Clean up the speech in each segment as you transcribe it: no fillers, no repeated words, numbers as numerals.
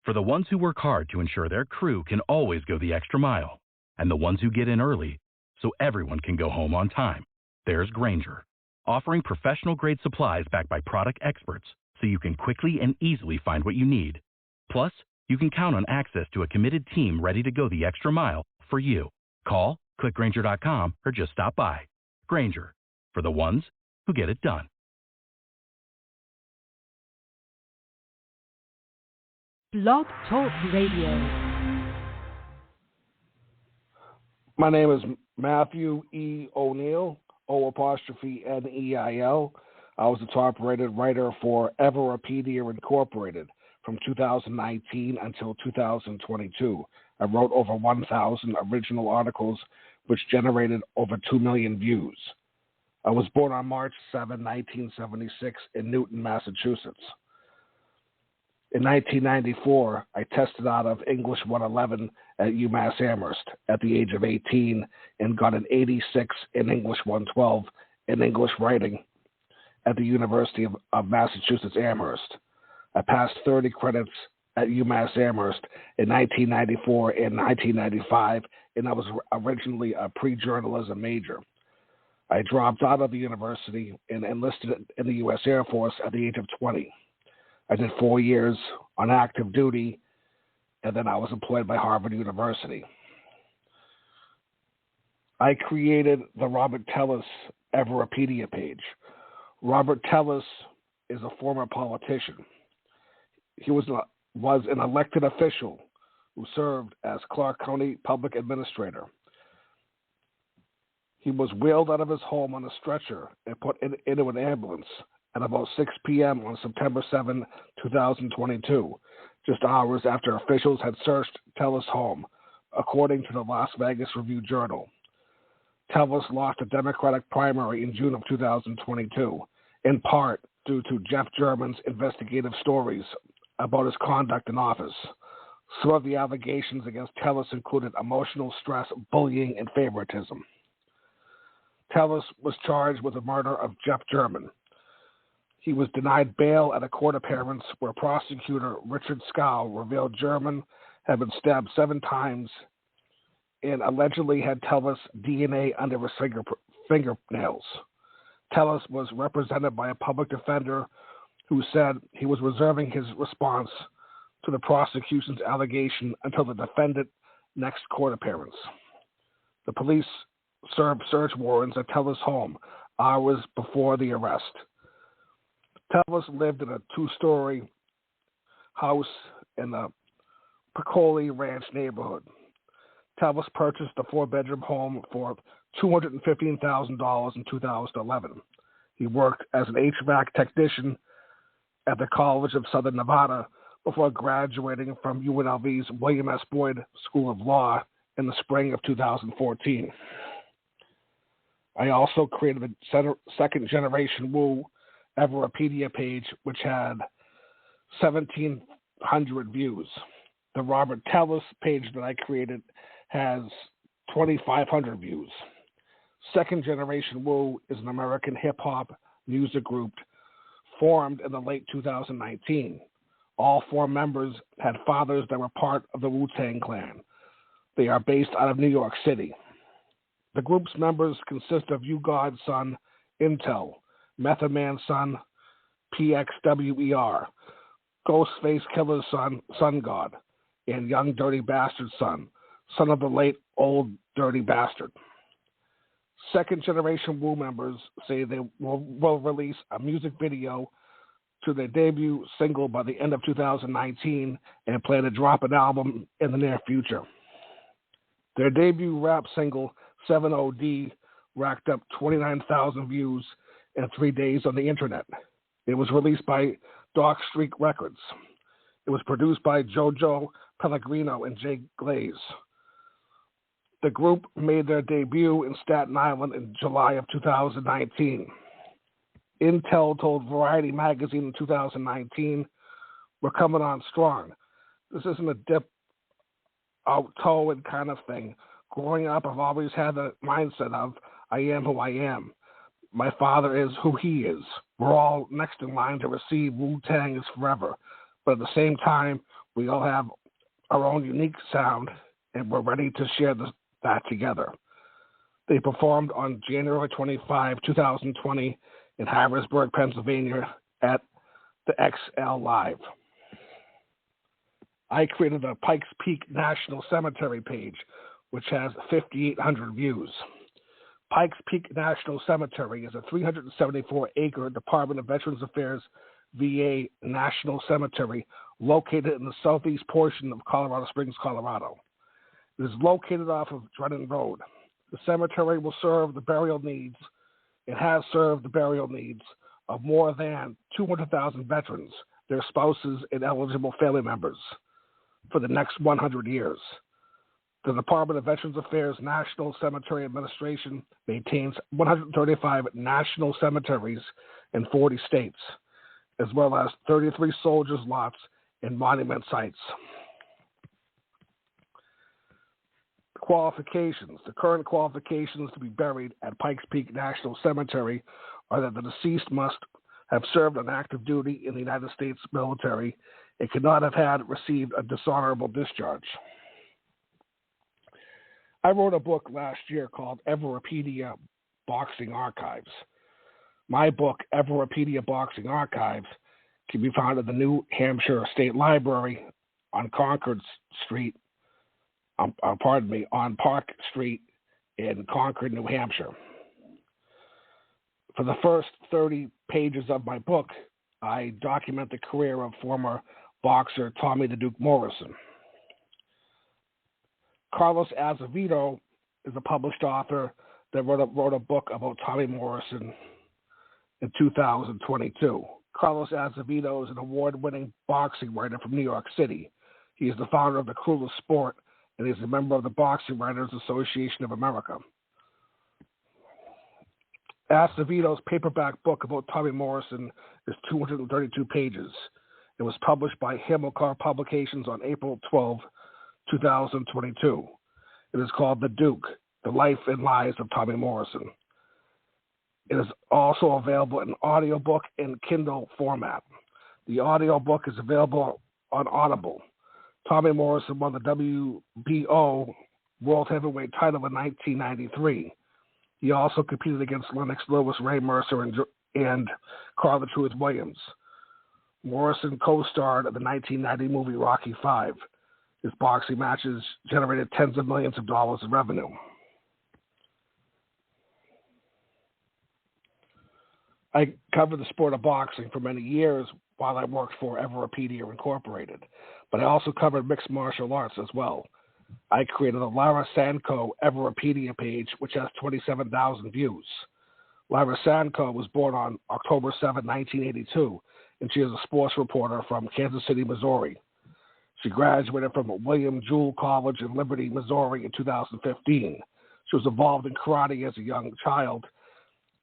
For the ones who work hard to ensure their crew can always go the extra mile, and the ones who get in early so everyone can go home on time, there's Grainger, offering professional-grade supplies backed by product experts so you can quickly and easily find what you need. Plus, you can count on access to a committed team ready to go the extra mile for you. Call, click Grainger.com, or just stop by. Grainger, for the ones who get it done. Blog Talk Radio. My name is Matthew E. O'Neill, O''N''E''I''L. I was the top-rated writer for Everipedia Incorporated from 2019 until 2022. I wrote over 1,000 original articles, which generated over 2 million views. I was born on March 7, 1976, in Newton, Massachusetts. In 1994, I tested out of English 111 at UMass Amherst at the age of 18 and got an 86 in English 112 in English writing at the University of Massachusetts Amherst. I passed 30 credits at UMass Amherst in 1994 and 1995, and I was originally a pre-journalism major. I dropped out of the university and enlisted in the U.S. Air Force at the age of 20. I did 4 years on active duty, and then I was employed by Harvard University. I created the Robert Tellis Everipedia page. Robert Tellis is a former politician. He was an elected official who served as Clark County Public Administrator. He was wheeled out of his home on a stretcher and put into an ambulance at about 6 p.m. on September 7, 2022, just hours after officials had searched Tellis' home, according to the Las Vegas Review-Journal. Tellis lost a Democratic primary in June of 2022, in part due to Jeff German's investigative stories about his conduct in office. Some of the allegations against Tellis included emotional stress, bullying, and favoritism. Tellis was charged with the murder of Jeff German. He was denied bail at a court appearance where prosecutor Richard Scow revealed German had been stabbed 7 times and allegedly had Tellis' DNA under his fingernails. Tellis was represented by a public defender who said he was reserving his response to the prosecution's allegation until the defendant's next court appearance. The police served search warrants at Tellis' home hours before the arrest. Tellis lived in a 2-story house in the Piccoli Ranch neighborhood. Tellis purchased the 4-bedroom home for $215,000 in 2011. He worked as an HVAC technician at the College of Southern Nevada before graduating from UNLV's William S. Boyd School of Law in the spring of 2014. I also created the second-generation Woo Everipedia page, which had 1,700 views. The Robert Tellis page that I created has 2,500 views. Second Generation Woo is an American hip-hop music group formed in the late 2019. All 4 members had fathers that were part of the Wu-Tang Clan. They are based out of New York City. The group's members consist of U-God's son, Intel, Method Man's son, PXWER, Ghostface Killer's son, Sun God, and Young Dirty Bastard's son of the late Old Dirty Bastard. Second Generation Woo members say they will release a music video to their debut single by the end of 2019 and plan to drop an album in the near future. Their debut rap single, 7OD, racked up 29,000 views in 3 days on the internet. It was released by Dark Streak Records. It was produced by Jojo Pellegrino and Jay Glaze. The group made their debut in Staten Island in July of 2019. Intel told Variety magazine in 2019, "We're coming on strong. This isn't a dip out toe and kind of thing. Growing up, I've always had the mindset of, I am who I am. My father is who he is. We're all next in line to receive Wu-Tang is forever. But at the same time, We all have our own unique sound, and we're ready to share that together. They performed on January 25, 2020 in Harrisburg, Pennsylvania at the XL Live. I created a Pikes Peak National Cemetery page, which has 5,800 views. Pikes Peak National Cemetery is a 374-acre Department of Veterans Affairs VA National Cemetery located in the southeast portion of Colorado Springs, Colorado. It is located off of Drennan Road. The cemetery will serve the burial needs. It has served the burial needs of more than 200,000 veterans, their spouses, and eligible family members for the next 100 years. The Department of Veterans Affairs National Cemetery Administration maintains 135 national cemeteries in 40 states, as well as 33 soldiers' lots and monument sites. Qualifications. The current qualifications to be buried at Pikes Peak National Cemetery are that the deceased must have served on active duty in the United States military and cannot have received a dishonorable discharge. I wrote a book last year called Everipedia Boxing Archives. My book, Everipedia Boxing Archives, can be found at the New Hampshire State Library on on Park Street in Concord, New Hampshire. For the first 30 pages of my book, I document the career of former boxer Toney the Duke Morrison. Carlos Acevedo is a published author that wrote a book about Toney Morrison in 2022. Carlos Acevedo is an award-winning boxing writer from New York City. He is the founder of The Cruelest Sport, and he is a member of the Boxing Writers Association of America. Acevedo's paperback book about Toney Morrison is 232 pages. It was published by Hamilcar Publications on April 12, 2022. It is called The Duke, The Life and Lies of Toney Morrison. It is also available in audiobook and Kindle format. The audiobook is available on Audible. Toney Morrison won the WBO World Heavyweight title in 1993. He also competed against Lennox Lewis, Ray Mercer, and Carl the Truth Williams. Morrison co-starred in the 1990 movie Rocky V. His boxing matches generated tens of millions of dollars in revenue. I covered the sport of boxing for many years while I worked for Everipedia Incorporated, but I also covered mixed martial arts as well. I created a Lara Sanko Everipedia page, which has 27,000 views. Lara Sanko was born on October 7, 1982, and she is a sports reporter from Kansas City, Missouri. She graduated from William Jewell College in Liberty, Missouri in 2015. She was involved in karate as a young child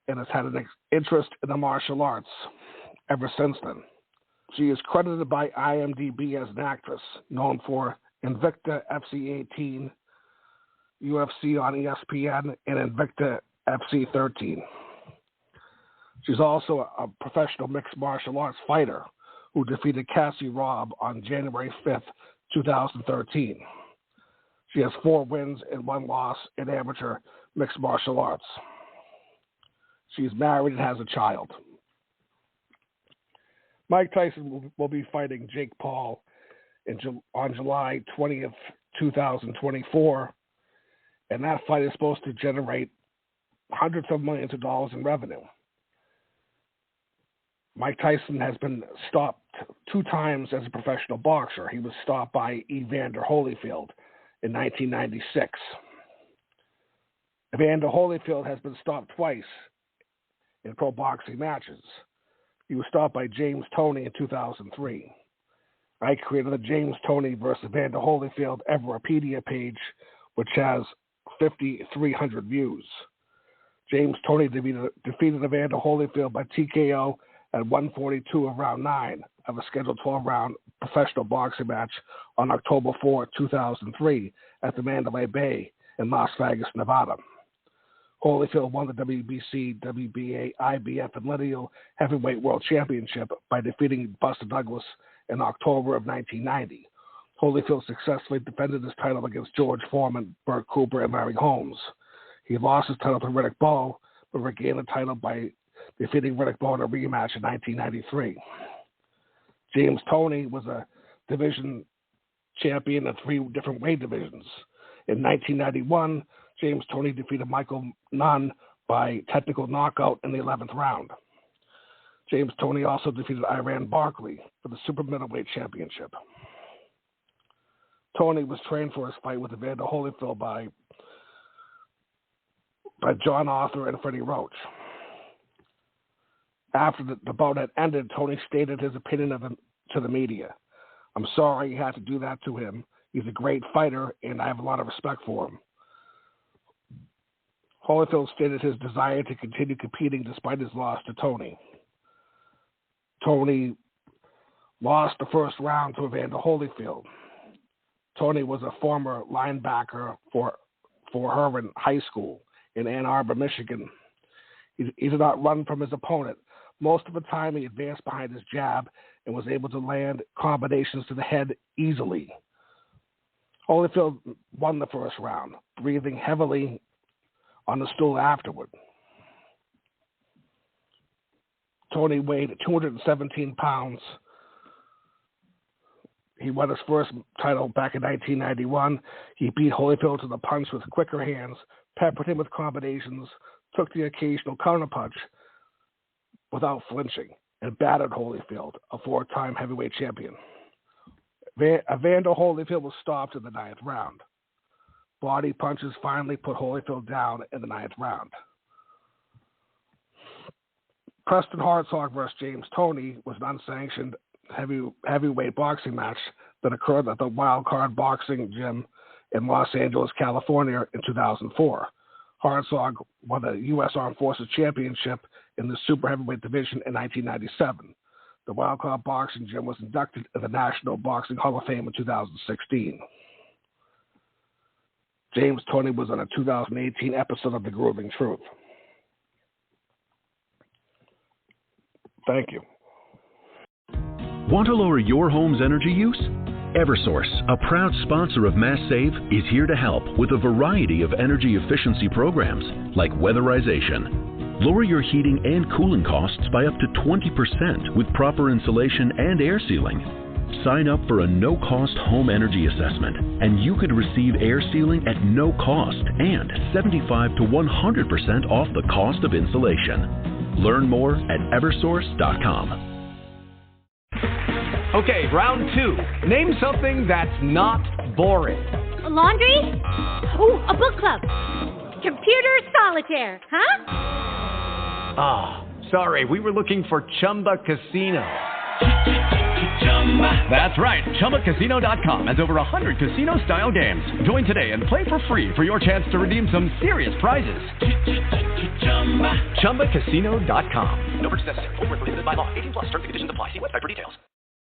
and has had an interest in the martial arts ever since then. She is credited by IMDb as an actress, known for Invicta FC 18, UFC on ESPN, and Invicta FC 13. She's also a professional mixed martial arts fighter who defeated Cassie Robb on January 5th, 2013. She has 4 wins and 1 loss in amateur mixed martial arts. She's married and has a child. Mike Tyson will be fighting Jake Paul on July 20th, 2024, and that fight is supposed to generate hundreds of millions of dollars in revenue. Mike Tyson has been stopped 2 times as a professional boxer. He was stopped by Evander Holyfield in 1996. Evander Holyfield has been stopped twice in pro boxing matches. He was stopped by James Toney in 2003. I created the James Toney versus Evander Holyfield Everipedia page, which has 5,300 views. James Toney defeated Evander Holyfield by TKO at 142 of round 9 of a scheduled 12-round professional boxing match on October 4, 2003 at the Mandalay Bay in Las Vegas, Nevada. Holyfield won the WBC, WBA, IBF, and Lineal Heavyweight World Championship by defeating Buster Douglas in October of 1990. Holyfield successfully defended his title against George Foreman, Burt Cooper, and Larry Holmes. He lost his title to Riddick Bowe, but regained the title by defeating Riddick Bowe in a rematch in 1993. James Toney was a division champion in 3 different weight divisions. In 1991, James Toney defeated Michael Nunn by technical knockout in the 11th round. James Toney also defeated Iran Barkley for the super middleweight championship. Toney was trained for his fight with Evander Holyfield by John Arthur and Freddie Roach. After the bout had ended, Toney stated his opinion of him to the media. "I'm sorry you had to do that to him. He's a great fighter, and I have a lot of respect for him." Holyfield stated his desire to continue competing despite his loss to Toney. Toney lost the first round to Evander Holyfield. Toney was a former linebacker for Herman High School in Ann Arbor, Michigan. He did not run from his opponent. Most of the time, he advanced behind his jab and was able to land combinations to the head easily. Holyfield won the first round, breathing heavily on the stool afterward. Toney weighed 217 pounds. He won his first title back in 1991. He beat Holyfield to the punch with quicker hands, peppered him with combinations, took the occasional counterpunch without flinching, and battered Holyfield, a 4-time heavyweight champion. Evander Holyfield was stopped in the 9th round. Body punches finally put Holyfield down in the 9th round. Preston Hartzog versus James Toney was an unsanctioned heavyweight boxing match that occurred at the Wild Card Boxing Gym in Los Angeles, California in 2004. Hartzog won the U.S. Armed Forces Championship in the super heavyweight division in 1997. The Wild Card Boxing Gym was inducted in the National Boxing Hall of Fame in 2016. James Toney was on a 2018 episode of The Grooving Truth. Thank you. Want to lower your home's energy use? Eversource, a proud sponsor of Mass Save, is here to help with a variety of energy efficiency programs like weatherization. Lower your heating and cooling costs by up to 20% with proper insulation and air sealing. Sign up for a no-cost home energy assessment, and you could receive air sealing at no cost and 75 to 100% off the cost of insulation. Learn more at eversource.com. Okay, round 2. Name something that's not boring. A laundry? Ooh, a book club. Computer solitaire, huh? Ah, sorry, we were looking for Chumba Casino. That's right, ChumbaCasino.com has over 100 casino-style games. Join today and play for free for your chance to redeem some serious prizes. ChumbaCasino.com. No purchase necessary. Void where prohibited by law. 18+ terms and conditions apply. See website for details.